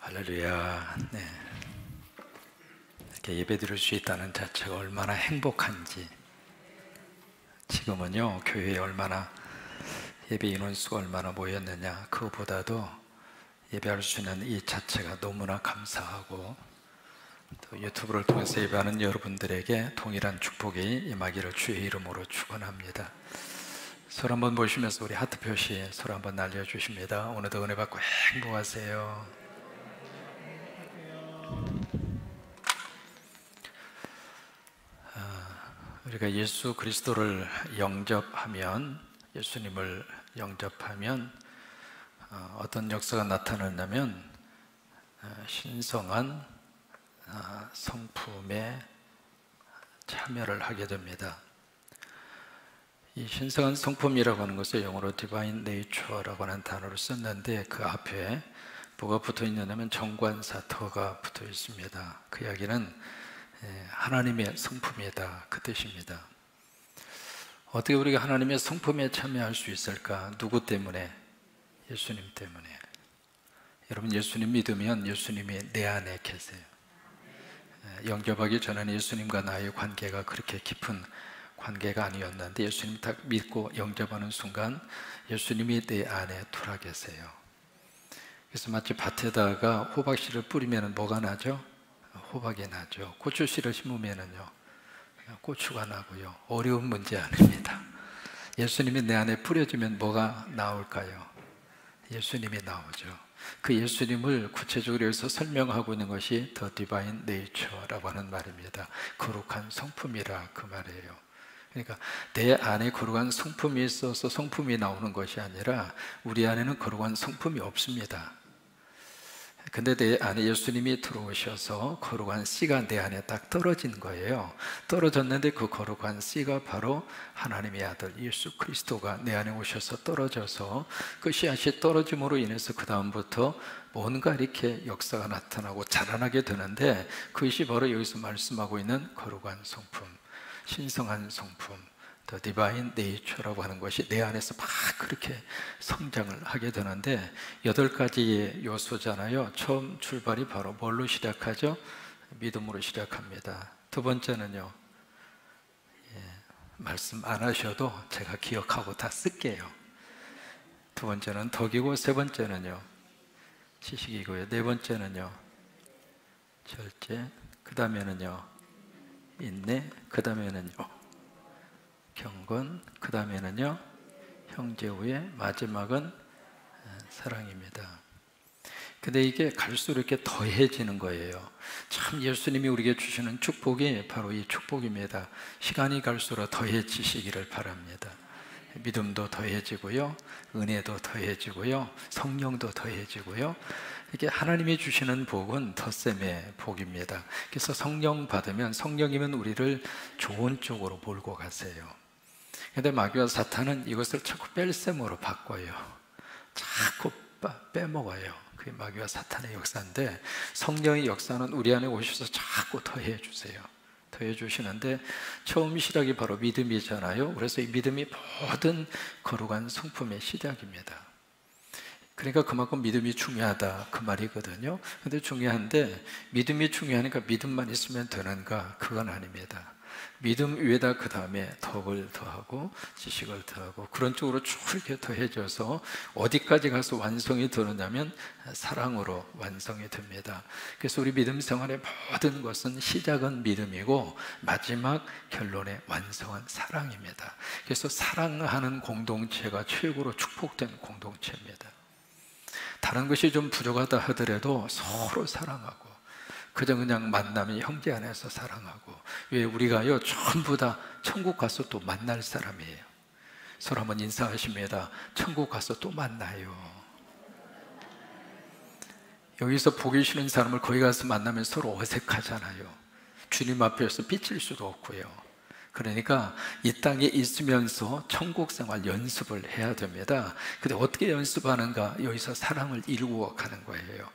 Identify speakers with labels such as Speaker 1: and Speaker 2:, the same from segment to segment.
Speaker 1: 할렐루야. 네. 이렇게 예배 드릴 수 있다는 자체가 얼마나 행복한지. 지금은요, 교회에 얼마나 예배 인원수가 얼마나 모였느냐, 그거보다도 예배할 수 있는 이 자체가 너무나 감사하고, 또 유튜브를 통해서 예배하는 여러분들에게 동일한 축복이 임하기를 주의 이름으로 축원합니다. 서로 한번 보시면서 우리 하트 표시 서로 한번 날려주십니다. 오늘도 은혜 받고 행복하세요. 우리가 예수 그리스도를 영접하면, 예수님을 영접하면 어떤 역사가 나타나냐면 신성한 성품에 참여를 하게 됩니다. 이 신성한 성품이라고 하는 것을 영어로 Divine Nature라고 하는 단어를 썼는데, 그 앞에 뭐가 붙어 있느냐면 정관사터가 붙어 있습니다. 그 이야기는 하나님의 성품이다, 그 뜻입니다. 어떻게 우리가 하나님의 성품에 참여할 수 있을까? 누구 때문에? 예수님 때문에. 여러분, 예수님 믿으면 예수님이 내 안에 계세요. 영접하기 전에는 예수님과 나의 관계가 그렇게 깊은 관계가 아니었는데, 예수님 딱 믿고 영접하는 순간 예수님이 내 안에 돌아 계세요. 그래서 마치 밭에다가 호박씨를 뿌리면 뭐가 나죠? 호박이 나죠. 고추씨를 심으면은요, 고추가 나고요. 어려운 문제 아닙니다. 예수님이 내 안에 뿌려지면 뭐가 나올까요? 예수님이 나오죠. 그 예수님을 구체적으로 여기서 설명하고 있는 것이 The Divine Nature라고 하는 말입니다. 거룩한 성품이라, 그 말이에요. 그러니까 내 안에 거룩한 성품이 있어서 성품이 나오는 것이 아니라 우리 안에는 거룩한 성품이 없습니다. 근데 내 안에 예수님이 들어오셔서 거룩한 씨가 내 안에 딱 떨어진 거예요. 떨어졌는데 그 거룩한 씨가 바로 하나님의 아들 예수 그리스도가 내 안에 오셔서 떨어져서, 그 씨앗이 떨어짐으로 인해서 그 다음부터 뭔가 이렇게 역사가 나타나고 자라나게 되는데, 그것이 바로 여기서 말씀하고 있는 거룩한 성품, 신성한 성품, The Divine Nature라고 하는 것이 내 안에서 막 그렇게 성장을 하게 되는데, 8가지의 요소잖아요. 처음 출발이 바로 뭘로 시작하죠? 믿음으로 시작합니다. 두 번째는요, 말씀 안 하셔도 제가 기억하고 다 쓸게요. 두 번째는 덕이고, 세 번째는요 지식이고요, 네 번째는요 절제, 그 다음에는요 인내, 그 다음에는요 경건, 그 다음에는요 형제 우애, 마지막은 사랑입니다. 근데 이게 갈수록 이렇게 더해지는 거예요. 참 예수님이 우리에게 주시는 축복이 바로 이 축복입니다. 시간이 갈수록 더해지시기를 바랍니다. 믿음도 더해지고요, 은혜도 더해지고요, 성령도 더해지고요. 이게 하나님이 주시는 복은 덧셈의 복입니다. 그래서 성령 받으면, 성령이면 우리를 좋은 쪽으로 몰고 가세요. 근데 마귀와 사탄은 이것을 자꾸 뺄셈으로 바꿔요. 자꾸 빼먹어요. 그게 마귀와 사탄의 역사인데, 성령의 역사는 우리 안에 오셔서 자꾸 더해 주세요. 더해 주시는데, 처음 시작이 바로 믿음이잖아요. 그래서 이 믿음이 모든 거룩한 성품의 시작입니다. 그러니까 그만큼 믿음이 중요하다, 그 말이거든요. 근데 중요한데, 믿음이 중요하니까 믿음만 있으면 되는가? 그건 아닙니다. 믿음 위에다 그 다음에 덕을 더하고 지식을 더하고, 그런 쪽으로 쭉 이렇게 더해져서 어디까지 가서 완성이 되느냐면 사랑으로 완성이 됩니다. 그래서 우리 믿음 생활의 모든 것은 시작은 믿음이고 마지막 결론의 완성은 사랑입니다. 그래서 사랑하는 공동체가 최고로 축복된 공동체입니다. 다른 것이 좀 부족하다 하더라도 서로 사랑하고, 그냥 만나면 형제 안에서 사랑하고. 왜? 우리가요 전부 다 천국 가서 또 만날 사람이에요. 서로 한번 인사하십니다. 천국 가서 또 만나요. 여기서 보기 싫은 사람을 거기 가서 만나면 서로 어색하잖아요. 주님 앞에서 삐칠 수도 없고요. 그러니까 이 땅에 있으면서 천국 생활 연습을 해야 됩니다. 근데 어떻게 연습하는가? 여기서 사랑을 이루어 가는 거예요.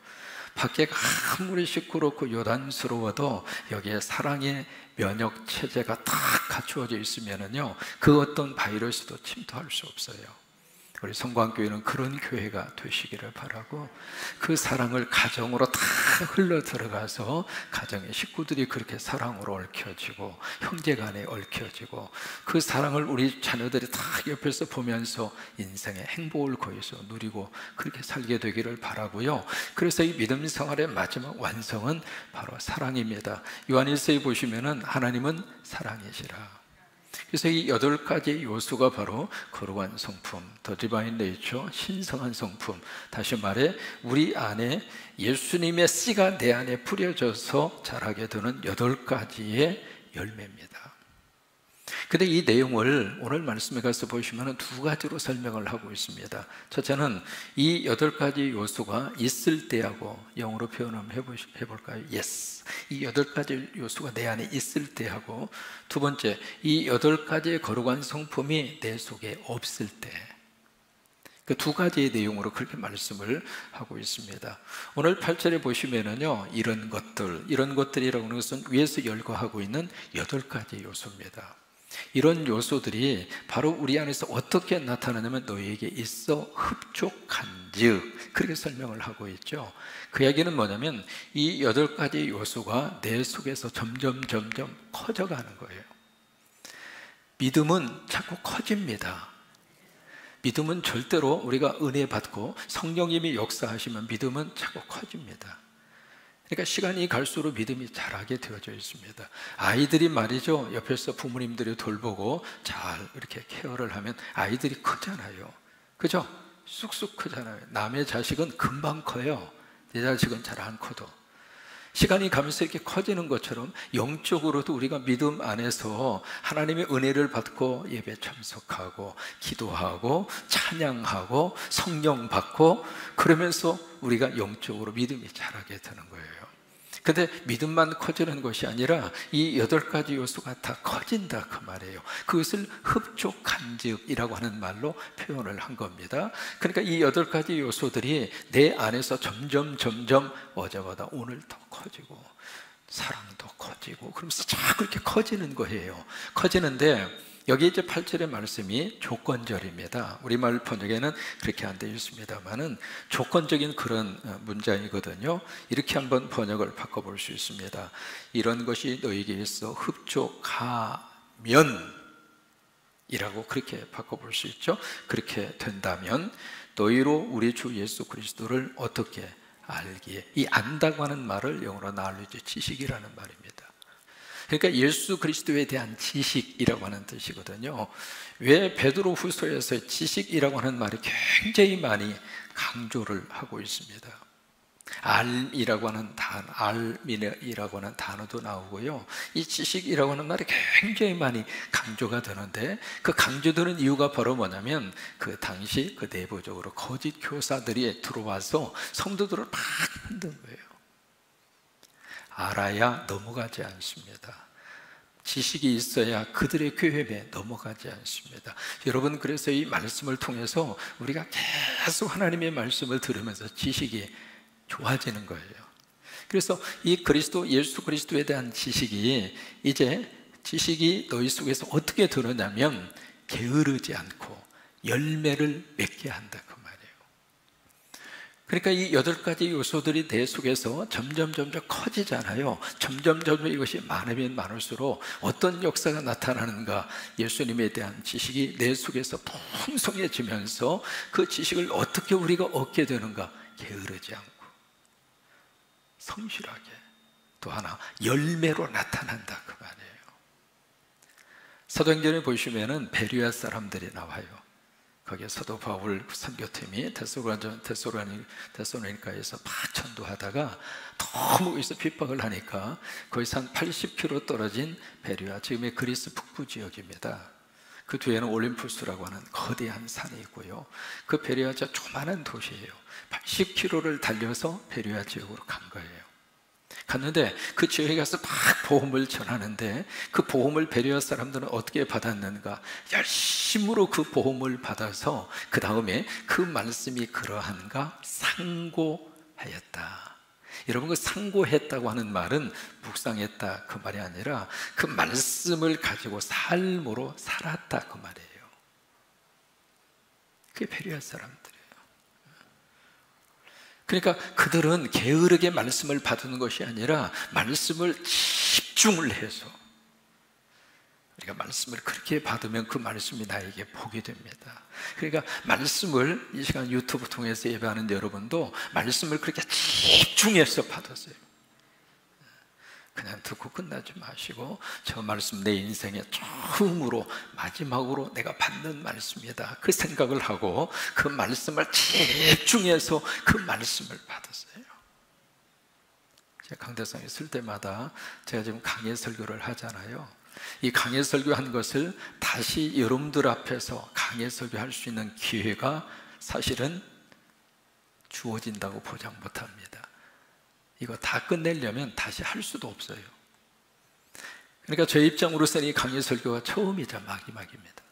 Speaker 1: 밖에가 아무리 시끄럽고 요란스러워도 여기에 사랑의 면역 체제가 딱 갖추어져 있으면은요, 그 어떤 바이러스도 침투할 수 없어요. 우리 성광교회는 그런 교회가 되시기를 바라고, 그 사랑을 가정으로 다 흘러 들어가서 가정의 식구들이 그렇게 사랑으로 얽혀지고 형제간에 얽혀지고, 그 사랑을 우리 자녀들이 다 옆에서 보면서 인생의 행복을 거기서 누리고 그렇게 살게 되기를 바라고요. 그래서 이 믿음 생활의 마지막 완성은 바로 사랑입니다. 요한일서에 보시면은 하나님은 사랑이시라. 그래서 이 8가지 요소가 바로 거룩한 성품, 더 디바인 네이처, 신성한 성품, 다시 말해 우리 안에 예수님의 씨가 내 안에 뿌려져서 자라게 되는 8가지의 열매입니다. 근데 이 내용을 오늘 말씀에 가서 보시면 2가지로 설명을 하고 있습니다. 첫째는 이 8가지 요소가 있을 때하고, 영어로 표현 한번 해볼까요? Yes. 이 8가지 요소가 내 안에 있을 때하고, 두 번째, 이 8가지의 거룩한 성품이 내 속에 없을 때, 그 2가지의 내용으로 그렇게 말씀을 하고 있습니다. 오늘 8절에 보시면은요, 이런 것들이라고 하는 것은 위에서 열거하고 있는 8가지 요소입니다. 이런 요소들이 바로 우리 안에서 어떻게 나타나냐면 너희에게 있어 흡족한즉, 그렇게 설명을 하고 있죠. 그 이야기는 뭐냐면 이 8가지 요소가 내 속에서 점점 커져가는 거예요. 믿음은 자꾸 커집니다. 믿음은 절대로 우리가 은혜 받고 성령님이 역사하시면 믿음은 자꾸 커집니다. 그러니까 시간이 갈수록 믿음이 자라게 되어져 있습니다. 아이들이 말이죠, 옆에서 부모님들이 돌보고 잘 이렇게 케어를 하면 아이들이 크잖아요. 그죠? 쑥쑥 크잖아요. 남의 자식은 금방 커요. 내 자식은 잘 안 커도. 시간이 가면서 이렇게 커지는 것처럼 영적으로도 우리가 믿음 안에서 하나님의 은혜를 받고 예배 참석하고 기도하고 찬양하고 성령 받고, 그러면서 우리가 영적으로 믿음이 자라게 되는 거예요. 근데 믿음만 커지는 것이 아니라 이 8가지 요소가 다 커진다, 그 말이에요. 그것을 흡족한즉이라고 하는 말로 표현을 한 겁니다. 그러니까 이 8가지 요소들이 내 안에서 점점 어제보다 오늘 더 커지고 사랑도 커지고 그러면서 자꾸 이렇게 커지는 거예요. 커지는데 여기 이제 8절의 말씀이 조건절입니다. 우리말 번역에는 그렇게 안 되어 있습니다만은 조건적인 그런 문장이거든요. 이렇게 한번 번역을 바꿔볼 수 있습니다. 이런 것이 너에게 있어 흡족하면 이라고 그렇게 바꿔볼 수 있죠. 그렇게 된다면 너희로 우리 주 예수 그리스도를 어떻게 알기에, 이 안다고 하는 말을 영어로 knowledge, 지식이라는 말입니다. 그러니까 예수 그리스도에 대한 지식이라고 하는 뜻이거든요. 왜 베드로 후서에서 지식이라고 하는 말이 굉장히 많이 강조를 하고 있습니다. 알이라고 하는 알미라고 하는 단어도 나오고요. 이 지식이라고 하는 말이 굉장히 많이 강조가 되는데, 그 강조되는 이유가 바로 뭐냐면 그 당시 그 내부적으로 거짓 교사들이 들어와서 성도들을 막 흔든 거예요. 알아야 넘어가지 않습니다. 지식이 있어야 그들의 교회에 넘어가지 않습니다. 여러분, 그래서 이 말씀을 통해서 우리가 계속 하나님의 말씀을 들으면서 지식이 좋아지는 거예요. 그래서 이 그리스도, 예수 그리스도에 대한 지식이, 이제 지식이 너희 속에서 어떻게 드러나면 게으르지 않고 열매를 맺게 한다, 그 말이에요. 그러니까 이 8가지 요소들이 내 속에서 점점 커지잖아요. 점점 이것이 많으면 많을수록 어떤 역사가 나타나는가, 예수님에 대한 지식이 내 속에서 풍성해지면서 그 지식을 어떻게 우리가 얻게 되는가, 게으르지 않고 성실하게, 또 하나 열매로 나타난다, 그 말이에요. 사도행전에 보시면은 베레아 사람들이 나와요. 거기에 사도 바울 선교팀이 데살로니가에서 막 전도하다가 너무 거기서 핍박을 하니까 거기서 한 80km 떨어진 베레아, 지금의 그리스 북부 지역입니다. 그 뒤에는 올림푸스라고 하는 거대한 산이 있고요. 그 베레아 저 조만한 도시예요. 80km를 달려서 베레아 지역으로 간 거예요. 갔는데 그 지역에 가서 막 복음을 전하는데, 그 복음을 베레아 사람들은 어떻게 받았는가, 열심으로 그 복음을 받아서 그 다음에 그 말씀이 그러한가 상고하였다. 여러분, 그 상고했다고 하는 말은 묵상했다 그 말이 아니라 그 말씀을 가지고 삶으로 살았다 그 말이에요. 그게 베레아 사람들이에요. 그러니까 그들은 게으르게 말씀을 받는 것이 아니라 말씀을 집중을 해서, 우리가 말씀을 그렇게 받으면 그 말씀이 나에게 복이 됩니다. 그러니까 말씀을 이 시간 유튜브 통해서 예배하는 여러분도 말씀을 그렇게 집중해서 받으세요. 그냥 듣고 끝나지 마시고, 저 말씀 내 인생의 처음으로 마지막으로 내가 받는 말씀이다, 그 생각을 하고 그 말씀을 집중해서 그 말씀을 받으세요. 제가 강대상에 있을 때마다 제가 지금 강의 설교를 하잖아요. 이 강의 설교한 것을 다시 여러분들 앞에서 강의 설교할 수 있는 기회가 사실은 주어진다고 보장 못합니다. 이거 다 끝내려면 다시 할 수도 없어요. 그러니까 제 입장으로서는 이 강의 설교가 처음이자 마지막입니다.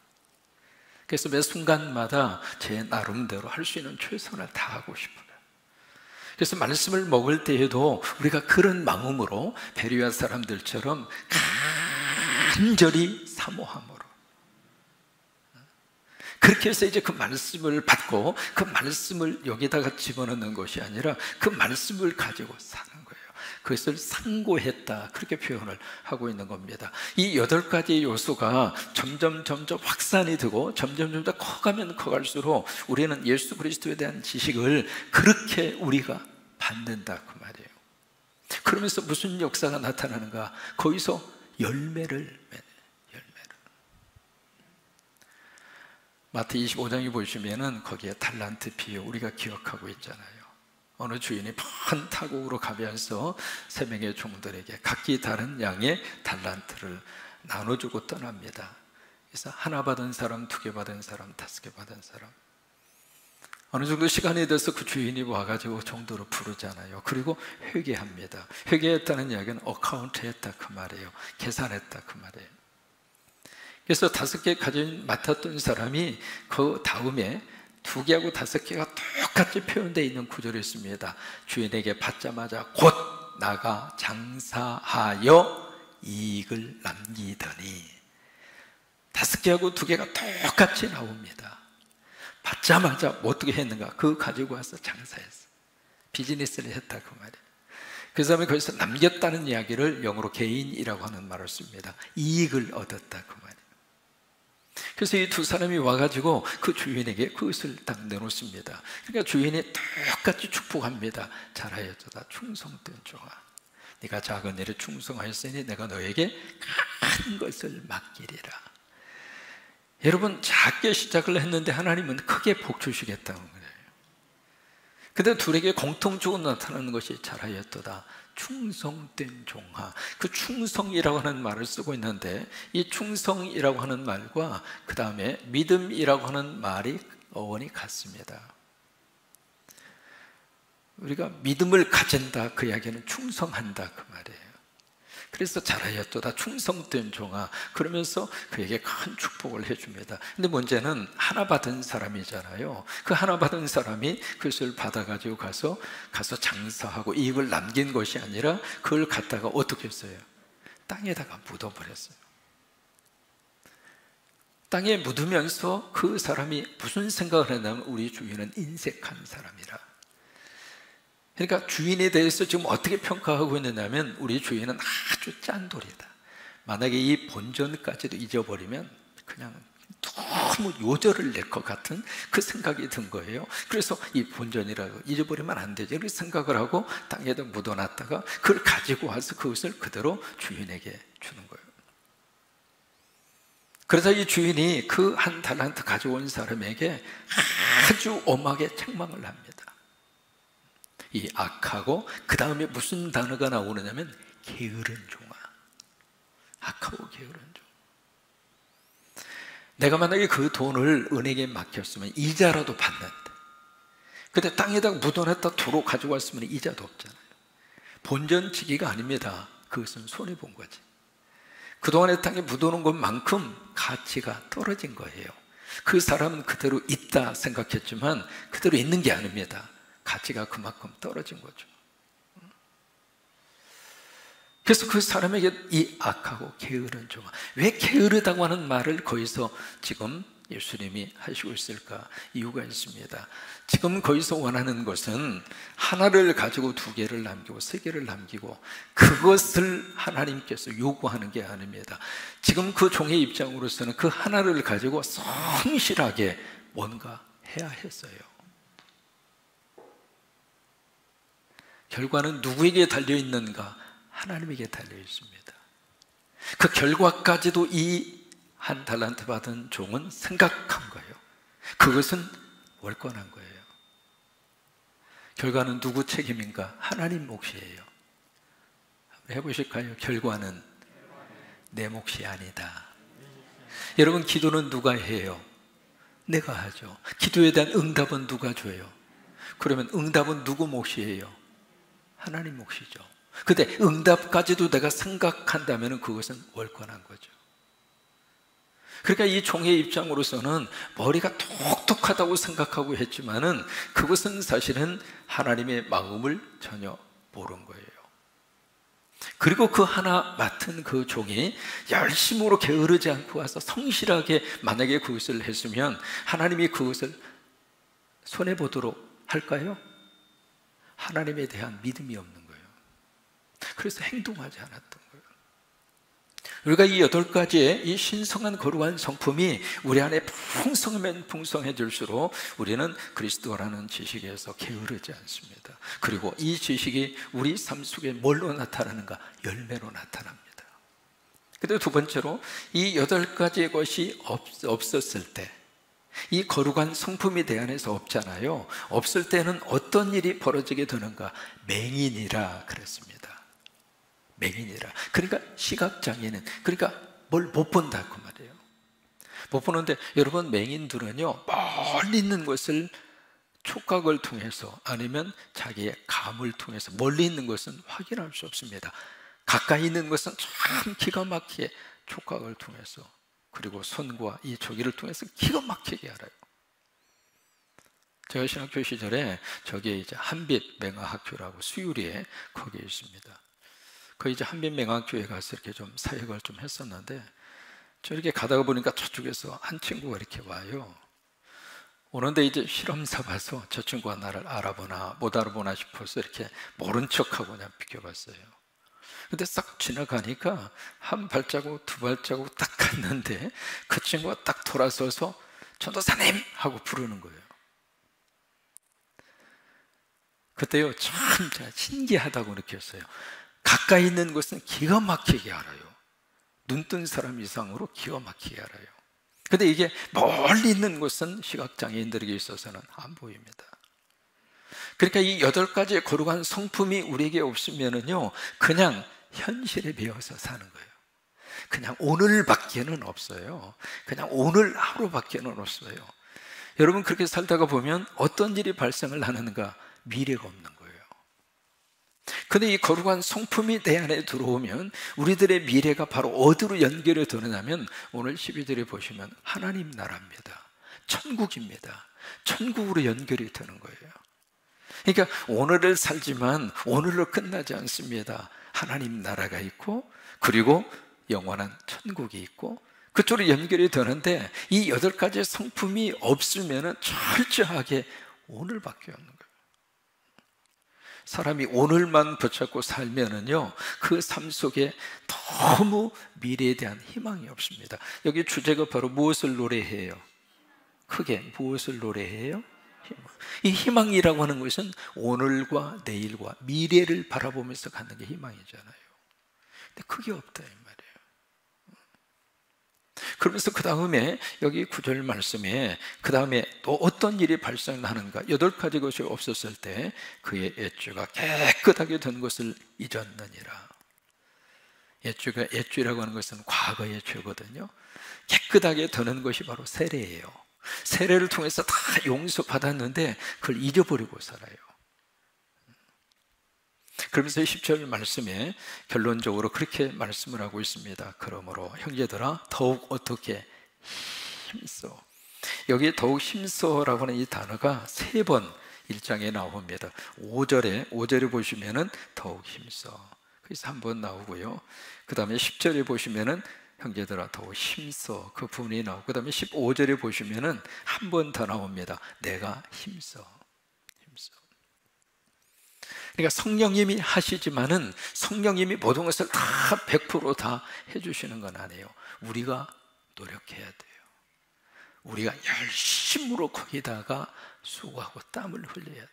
Speaker 1: 그래서 매 순간마다 제 나름대로 할 수 있는 최선을 다하고 싶어요. 그래서 말씀을 먹을 때에도 우리가 그런 마음으로 베레아 사람들처럼 간절히 사모함으로, 그렇게 해서 이제 그 말씀을 받고 그 말씀을 여기다가 집어넣는 것이 아니라 그 말씀을 가지고 사는 거예요. 그것을 상고했다, 그렇게 표현을 하고 있는 겁니다. 이 8가지 요소가 점점 확산이 되고 점점 커가면 커갈수록 우리는 예수 그리스도에 대한 지식을 그렇게 우리가 받는다, 그 말이에요. 그러면서 무슨 역사가 나타나는가? 거기서 열매를 맺어요. 마태 25장에 보시면은 거기에 달란트 비유 우리가 기억하고 있잖아요. 어느 주인이 큰 타국으로 가면서 3명의 종들에게 각기 다른 양의 달란트를 나눠주고 떠납니다. 그래서 하나 받은 사람, 2개 받은 사람, 5개 받은 사람, 어느 정도 시간이 돼서 그 주인이 와가지고 종들을 부르잖아요. 그리고 회개합니다. 회개했다는 이야기는 어카운트 했다, 그 말이에요. 계산했다, 그 말이에요. 그래서 5개 가진 맡았던 사람이 그 다음에 2개하고 5개가 똑같이 표현되어 있는 구절이 있습니다. 주인에게 받자마자 곧 나가 장사하여 이익을 남기더니, 5개하고 2개가 똑같이 나옵니다. 받자마자 뭐 어떻게 했는가? 그거 가지고 와서 장사했어, 비즈니스를 했다, 그 말이에요. 그 다음에 거기서 남겼다는 이야기를 영어로 게인이라고 하는 말을 씁니다. 이익을 얻었다, 그 말이에요. 그래서 이 2 사람이 와가지고 그 주인에게 그것을 딱 내놓습니다. 그러니까 주인이 똑같이 축복합니다. 잘하였도다 충성된 종아, 네가 작은 일에 충성하였으니 내가 너에게 큰 것을 맡기리라. 여러분, 작게 시작을 했는데 하나님은 크게 복 주시겠다는 거예요. 근데 둘에게 공통적으로 나타나는 것이 잘하였도다 충성된 종아. 그 충성이라고 하는 말을 쓰고 있는데, 이 충성이라고 하는 말과 그 다음에 믿음이라고 하는 말이 어원이 같습니다. 우리가 믿음을 가진다, 그 이야기는 충성한다, 그 말이에요. 그래서 잘하였도다 충성된 종아, 그러면서 그에게 큰 축복을 해줍니다. 근데 문제는 하나 받은 사람이잖아요. 그 하나 받은 사람이 그것을 받아가지고 가서 장사하고 이익을 남긴 것이 아니라 그걸 갖다가 어떻게 했어요? 땅에다가 묻어버렸어요. 땅에 묻으면서 그 사람이 무슨 생각을 했냐면, 우리 주인은 인색한 사람이라. 그러니까 주인에 대해서 지금 어떻게 평가하고 있느냐면, 우리 주인은 아주 짠돌이다. 만약에 이 본전까지도 잊어버리면 그냥 너무 요절을 낼 것 같은 그 생각이 든 거예요. 그래서 이 본전이라고 잊어버리면 안 되지, 이렇게 생각을 하고 땅에다 묻어놨다가 그걸 가지고 와서 그것을 그대로 주인에게 주는 거예요. 그래서 이 주인이 그 한 달란트 가져온 사람에게 아주 엄하게 책망을 합니다. 이 악하고 그 다음에 무슨 단어가 나오느냐면 게으른 종아. 악하고 게으른 종. 내가 만약에 그 돈을 은행에 맡겼으면 이자라도 받는데, 근데 땅에다가 묻어놨다 도로 가지고 왔으면 이자도 없잖아요. 본전치기가 아닙니다. 그것은 손해본 거지. 그동안의 땅에 묻어놓은 것만큼 가치가 떨어진 거예요. 그 사람은 그대로 있다 생각했지만 그대로 있는 게 아닙니다. 가치가 그만큼 떨어진 거죠. 그래서 그 사람에게 이 악하고 게으른 종아, 왜 게으르다고 하는 말을 거기서 지금 예수님이 하시고 있을까? 이유가 있습니다. 지금 거기서 원하는 것은 하나를 가지고 두 개를 남기고 세 개를 남기고 그것을 하나님께서 요구하는 게 아닙니다. 지금 그 종의 입장으로서는 그 하나를 가지고 성실하게 뭔가 해야 했어요. 결과는 누구에게 달려있는가? 하나님에게 달려있습니다. 그 결과까지도 이 한 달란트 받은 종은 생각한 거예요. 그것은 월권한 거예요. 결과는 누구 책임인가? 하나님 몫이에요. 한번 해보실까요? 결과는 내 몫이 아니다. 여러분, 기도는 누가 해요? 내가 하죠. 기도에 대한 응답은 누가 줘요? 그러면 응답은 누구 몫이에요? 하나님 몫이죠. 근데 응답까지도 내가 생각한다면 그것은 월권한 거죠. 그러니까 이 종의 입장으로서는 머리가 똑똑하다고 생각하고 했지만은 그것은 사실은 하나님의 마음을 전혀 모른 거예요. 그리고 그 하나 맡은 그 종이 열심으로 게으르지 않고 와서 성실하게 만약에 그것을 했으면 하나님이 그것을 손해보도록 할까요? 하나님에 대한 믿음이 없는 거예요. 그래서 행동하지 않았던 거예요. 우리가 이 8가지의 이 신성한 거룩한 성품이 우리 안에 풍성하면 풍성해질수록 우리는 그리스도라는 지식에서 게으르지 않습니다. 그리고 이 지식이 우리 삶 속에 뭘로 나타나는가? 열매로 나타납니다. 그리고 두 번째로 이 8가지의 것이 없었을 때, 이 거룩한 성품이 내 안에서 없잖아요. 없을 때는 어떤 일이 벌어지게 되는가? 맹인이라 그랬습니다. 맹인이라. 그러니까 시각장애는, 그러니까 뭘 못 본다 그 말이에요. 못 보는데 여러분, 맹인들은요 멀리 있는 것을 촉각을 통해서 아니면 자기의 감을 통해서 멀리 있는 것은 확인할 수 없습니다. 가까이 있는 것은 참 기가 막히게 촉각을 통해서, 그리고 손과 이 조기를 통해서 기가 막히게 알아요. 제가 신학교 시절에 저기에 이제 한빛 맹아학교라고 수유리에 거기에 있습니다. 그 이제 한빛 맹아교에 가서 이렇게 좀 사역을 좀 했었는데, 저렇게 가다가 보니까 저쪽에서 한 친구가 이렇게 와요. 오는데 이제 실험 삼아서 저 친구가 나를 알아보나 못 알아보나 싶어서 이렇게 모른 척하고 그냥 비켜봤어요. 근데 싹 지나가니까 한 발자국 두 발자국 딱 갔는데 그 친구가 딱 돌아서서 전도사님 하고 부르는 거예요. 그때요 참 제가 신기하다고 느꼈어요. 가까이 있는 것은 기가 막히게 알아요. 눈뜬 사람 이상으로 기가 막히게 알아요. 근데 이게 멀리 있는 것은 시각장애인들에게 있어서는 안 보입니다. 그러니까 이 8가지의 거룩한 성품이 우리에게 없으면은요 그냥 현실에 배워서 사는 거예요. 그냥 오늘밖에는 없어요. 그냥 오늘 하루밖에는 없어요. 여러분, 그렇게 살다가 보면 어떤 일이 발생을 하는가? 미래가 없는 거예요. 근데 이 거룩한 성품이 내 안에 들어오면 우리들의 미래가 바로 어디로 연결이 되느냐면 오늘 12절에 보시면 하나님 나라입니다. 천국입니다. 천국으로 연결이 되는 거예요. 그러니까 오늘을 살지만 오늘로 끝나지 않습니다. 하나님 나라가 있고 그리고 영원한 천국이 있고 그쪽으로 연결이 되는데 이 8가지의 성품이 없으면 철저하게 오늘밖에 없는 거예요. 사람이 오늘만 붙잡고 살면은요 그 삶 속에 너무 미래에 대한 희망이 없습니다. 여기 주제가 바로 무엇을 노래해요? 크게 무엇을 노래해요? 희망. 이 희망이라고 하는 것은 오늘과 내일과 미래를 바라보면서 갖는 게 희망이잖아요. 근데 그게 없다 이 말이에요. 그러면서 그 다음에 여기 9절 말씀에 그 다음에 또 어떤 일이 발생하는가? 8가지 것이 없었을 때 그의 옛죄가 깨끗하게 된 것을 잊었느니라. 옛죄라고 하는 것은 과거의 죄거든요. 깨끗하게 되는 것이 바로 세례예요. 세례를 통해서 다 용서받았는데 그걸 잊어버리고 살아요. 그러면서 10절 말씀에 결론적으로 그렇게 말씀을 하고 있습니다. 그러므로 형제들아 더욱 어떻게 힘써. 여기 더욱 힘써라고 하는 이 단어가 3번 1장에 나옵니다. 5절에 보시면은 더욱 힘써. 그래서 한 번 나오고요. 그 다음에 10절에 보시면은 형제들아 더욱 힘써. 그 부분이 나오고 그 다음에 15절에 보시면은 한 번 더 나옵니다. 내가 힘써. 그러니까 성령님이 하시지만은 성령님이 모든 것을 다 100%다 해주시는 건 아니에요. 우리가 노력해야 돼요. 우리가 열심으로 거기다가 수고하고 땀을 흘려야 돼요.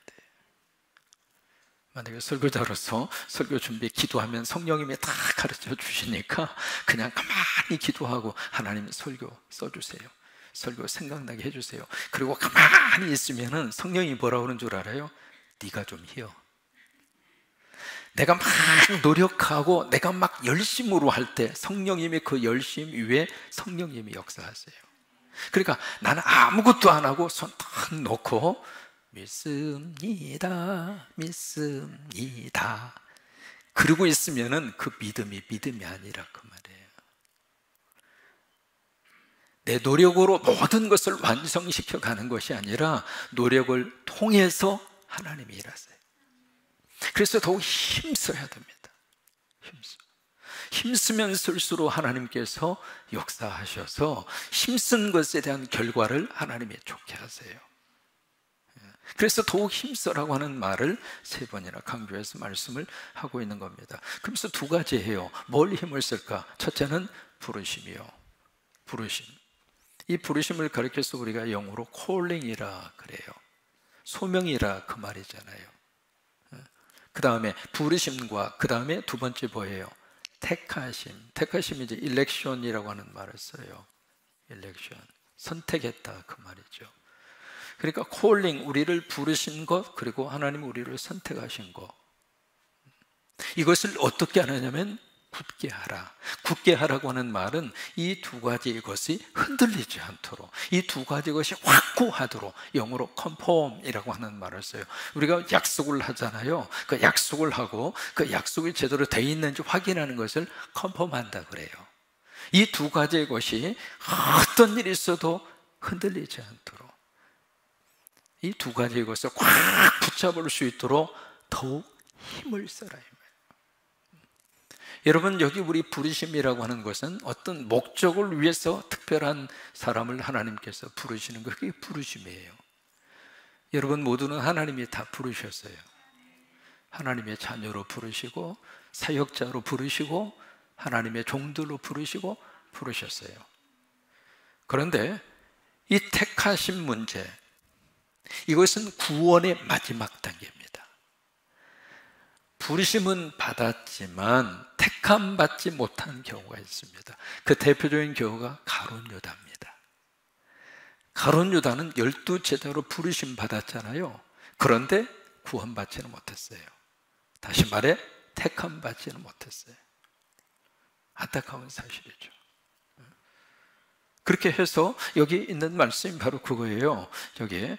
Speaker 1: 만약에 설교자로서 설교 준비 기도하면 성령님이 다 가르쳐 주시니까 그냥 가만히 기도하고 하나님 설교 써주세요. 설교 생각나게 해주세요. 그리고 가만히 있으면은 성령이 뭐라고 그러는 줄 알아요? 네가 좀 희어. 내가 막 노력하고 내가 막 열심으로 할 때 성령님이 그 열심 위에 성령님이 역사하세요. 그러니까 나는 아무것도 안 하고 손 딱 놓고 믿습니다, 믿습니다 그러고 있으면은 그 믿음이 아니라 그 말이에요. 내 노력으로 모든 것을 완성시켜 가는 것이 아니라 노력을 통해서 하나님이 일하세요. 그래서 더욱 힘써야 됩니다. 힘쓰면 쓸수록 하나님께서 역사하셔서 힘쓴 것에 대한 결과를 하나님이 좋게 하세요. 그래서 더욱 힘써라고 하는 말을 3번이나 강조해서 말씀을 하고 있는 겁니다. 그래서 2가지예요. 뭘 힘을 쓸까? 첫째는 부르심이요. 부르심. 이 부르심을 가리켜서 우리가 영어로 calling이라 그래요. 소명이라 그 말이잖아요. 그 다음에 부르심과 그 다음에 2번째 뭐예요? 택하심. 택하심이 이제 election이라고 하는 말을 써요. election. 선택했다 그 말이죠. 그러니까 calling, 우리를 부르신 것, 그리고 하나님 우리를 선택하신 것. 이것을 어떻게 하느냐면 굳게 하라. 굳게 하라고 하는 말은 이 2가지 것이 흔들리지 않도록, 이 2가지 것이 확고하도록, 영어로 conform이라고 하는 말을 써요. 우리가 약속을 하잖아요. 그 약속을 하고 그 약속이 제대로 돼 있는지 확인하는 것을 conform한다 그래요. 이 2가지의 것이 어떤 일이 있어도 흔들리지 않도록, 이 2가지의 것을 꽉 붙잡을 수 있도록 더욱 힘을 써라. 여러분, 여기 우리 부르심이라고 하는 것은 어떤 목적을 위해서 특별한 사람을 하나님께서 부르시는 거, 그게 부르심이에요. 여러분 모두는 하나님이 다 부르셨어요. 하나님의 자녀로 부르시고 사역자로 부르시고 하나님의 종들로 부르셨어요. 그런데 이 택하신 문제, 이것은 구원의 마지막 단계입니다. 부르심은 받았지만 택함 받지 못한 경우가 있습니다. 그 대표적인 경우가 가룟 유다입니다. 가룟 유다는 12제자로 부르심 받았잖아요. 그런데 구원받지는 못했어요. 다시 말해 택함 받지는 못했어요. 안타까운 사실이죠. 그렇게 해서 여기 있는 말씀이 바로 그거예요. 여기에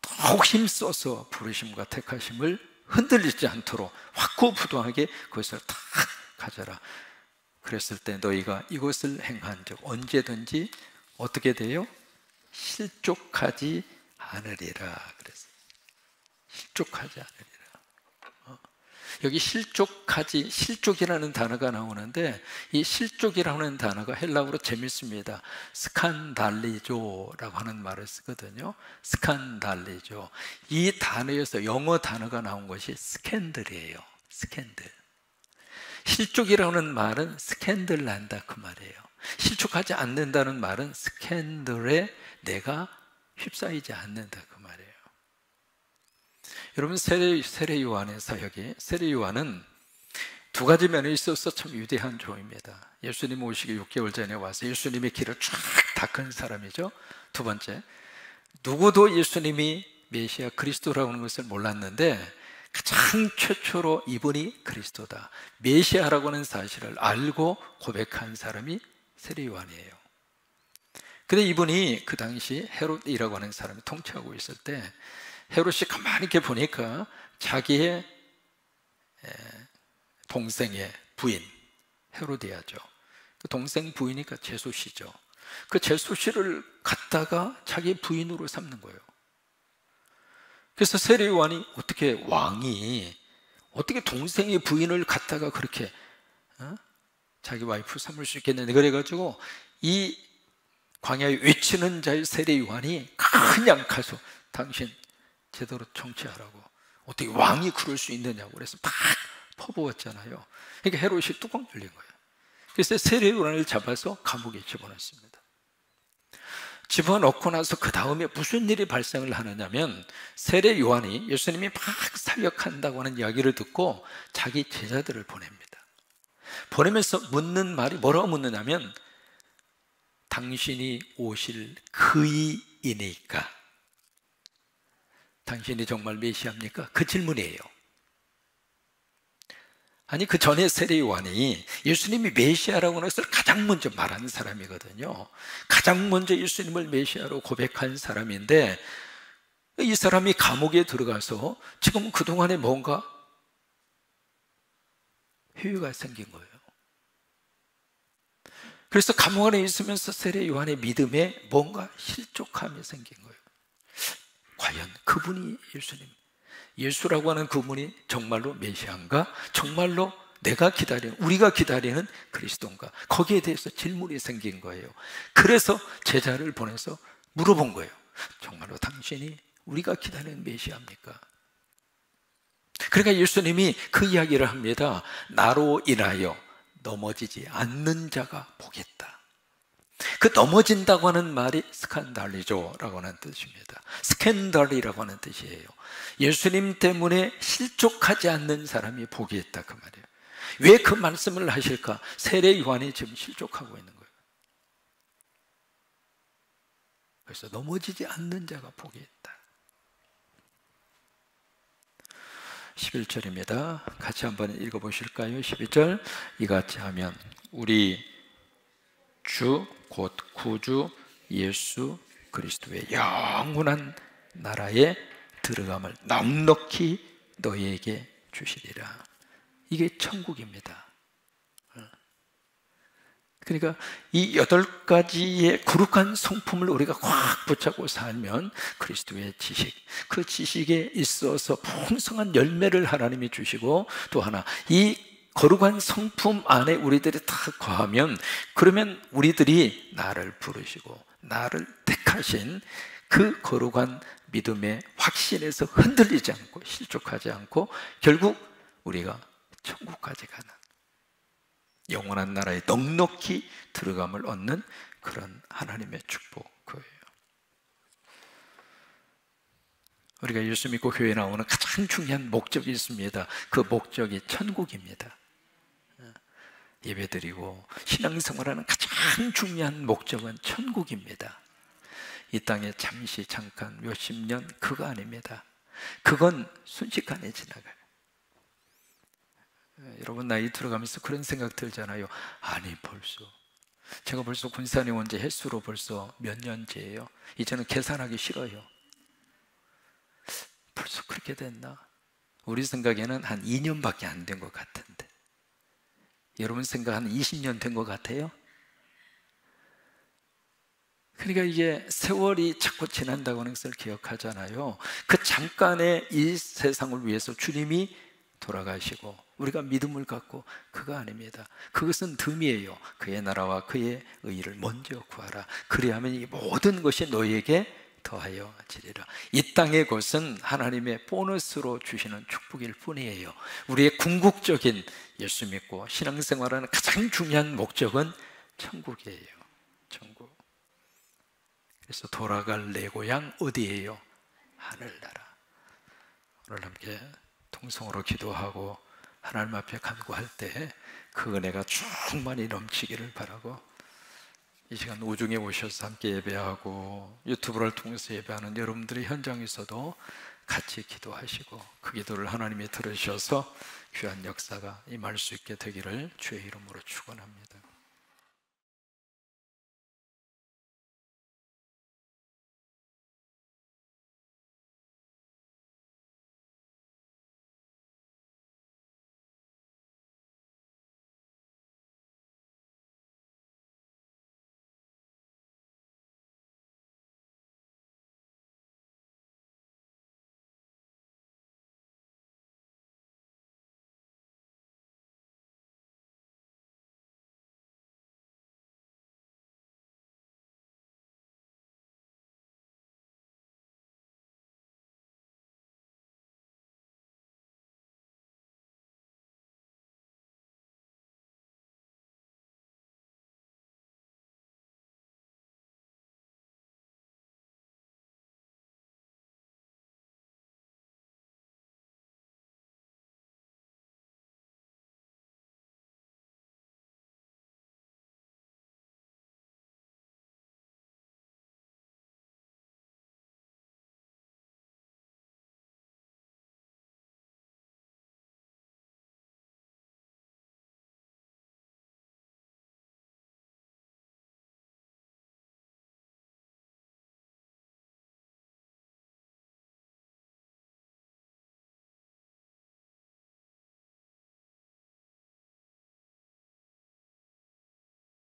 Speaker 1: 더욱 힘써서 부르심과 택하심을 흔들리지 않도록 확고부동하게 그것을 다 가져라. 그랬을 때 너희가 이것을 행한 적 언제든지 어떻게 돼요? 실족하지 않으리라 그랬어요. 실족하지 않으리라. 여기 실족이라는 단어가 나오는데 이 실족이라는 단어가 헬라어로 재밌습니다. 스칸달리조라고 하는 말을 쓰거든요. 스칸달리조. 이 단어에서 영어 단어가 나온 것이 스캔들이에요. 스캔들. 실족이라는 말은 스캔들 난다 그 말이에요. 실족하지 않는다는 말은 스캔들에 내가 휩싸이지 않는다 그 말이에요. 여러분, 세례 요한의 사역이, 세례 요한은 2가지 면에 있어서 참 위대한 종입니다. 예수님 오시기 6개월 전에 와서 예수님의 길을 쫙 닦은 사람이죠. 2번째, 누구도 예수님이 메시아 그리스도라고 하는 것을 몰랐는데 가장 최초로 이분이 그리스도다, 메시아라고 하는 사실을 알고 고백한 사람이 세례 요한이에요. 근데 이분이 그 당시 헤롯이라고 하는 사람이 통치하고 있을 때 헤롯이 가만히 이렇게 보니까 자기의 동생의 부인 헤로디아죠. 그 동생 부인이니까 제수씨죠. 그 제수씨를 갖다가 자기 부인으로 삼는 거예요. 그래서 세례 요한이 왕이 어떻게 동생의 부인을 갖다가 그렇게 자기 와이프 삼을 수 있겠는데, 그래가지고 이 광야에 외치는 자의 세례 요한이 그냥 가서 당신 제대로 정치하라고, 어떻게 왕이 그럴 수 있느냐고 그래서 막 퍼부었잖아요. 그러니까 헤롯이 뚜껑 열린 거예요. 그래서 세례 요한을 잡아서 감옥에 집어넣습니다. 집어넣고 나서 그 다음에 무슨 일이 발생을 하느냐면, 세례 요한이 예수님이 막 사역한다고 하는 이야기를 듣고 자기 제자들을 보냅니다. 보내면서 묻는 말이 뭐라고 묻느냐면, 당신이 오실 그이이니까 당신이 정말 메시아입니까? 그 질문이에요. 아니, 그 전에 세례 요한이 예수님이 메시아라고 하는 것을 가장 먼저 말하는 사람이거든요. 가장 먼저 예수님을 메시아로 고백한 사람인데, 이 사람이 감옥에 들어가서 지금 그동안에 뭔가 회유가 생긴 거예요. 그래서 감옥 안에 있으면서 세례 요한의 믿음에 뭔가 실족함이 생긴 거예요. 과연 그분이 예수님, 예수라고 하는 그분이 정말로 메시아인가? 정말로 내가 기다리는, 우리가 기다리는 그리스도인가? 거기에 대해서 질문이 생긴 거예요. 그래서 제자를 보내서 물어본 거예요. 정말로 당신이 우리가 기다리는 메시아입니까? 그러니까 예수님이 그 이야기를 합니다. 나로 인하여 넘어지지 않는 자가 복있다. 그 넘어진다고 하는 말이 스칸달리조라고 하는 뜻입니다. 스캔들이라고 하는 뜻이에요. 예수님 때문에 실족하지 않는 사람이 복이 있다, 그 말이에요. 왜 그 말씀을 하실까? 세례 요한이 지금 실족하고 있는 거예요. 그래서 넘어지지 않는 자가 복이 있다. 11절입니다. 같이 한번 읽어보실까요? 12절, 이같이 하면 우리 주 곧 구주 예수 그리스도의 영원한 나라에 들어감을 넉넉히 너희에게 주시리라. 이게 천국입니다. 그러니까 이 8가지의 거룩한 성품을 우리가 꽉 붙잡고 살면 그리스도의 지식, 그 지식에 있어서 풍성한 열매를 하나님이 주시고, 또 하나 이 거룩한 성품 안에 우리들이 다 거하면, 그러면 우리들이 나를 부르시고 나를 택하신 그 거룩한 믿음의 확신에서 흔들리지 않고 실족하지 않고 결국 우리가 천국까지 가는, 영원한 나라에 넉넉히 들어감을 얻는 그런 하나님의 축복, 그거예요. 우리가 예수 믿고 교회에 나오는 가장 중요한 목적이 있습니다. 그 목적이 천국입니다. 예배드리고 신앙생활하는 가장 중요한 목적은 천국입니다. 이 땅에 잠시 잠깐 몇십 년, 그거 아닙니다. 그건 순식간에 지나가요. 여러분 나이 들어가면서 그런 생각 들잖아요. 아니 제가 벌써 군산에 온 지 횟수로 벌써 몇 년째예요. 이제는 계산하기 싫어요. 벌써 그렇게 됐나? 우리 생각에는 한 2년밖에 안 된 것 같은데, 여러분 생각 한 20년 된 것 같아요? 그러니까 이게 세월이 자꾸 지난다고 하는 것을 기억하잖아요. 그 잠깐의 이 세상을 위해서 주님이 돌아가시고 우리가 믿음을 갖고, 그거 아닙니다. 그것은 덤이에요. 그의 나라와 그의 의를 먼저 구하라. 그리하면 이 모든 것이 너희에게 더하여 지리라. 이 땅의 것은 하나님의 보너스로 주시는 축복일 뿐이에요. 우리의 궁극적인 예수 믿고 신앙생활하는 가장 중요한 목적은 천국이에요. 천국. 그래서 돌아갈 내 고향 어디예요? 하늘나라. 오늘 함께 통성으로 기도하고 하나님 앞에 간구할 때 그 은혜가 충만히 넘치기를 바라고, 이 시간 오중에 오셔서 함께 예배하고 유튜브를 통해서 예배하는 여러분들의 현장에서도 같이 기도하시고 그 기도를 하나님이 들으셔서 귀한 역사가 임할 수 있게 되기를 주의 이름으로 축원합니다.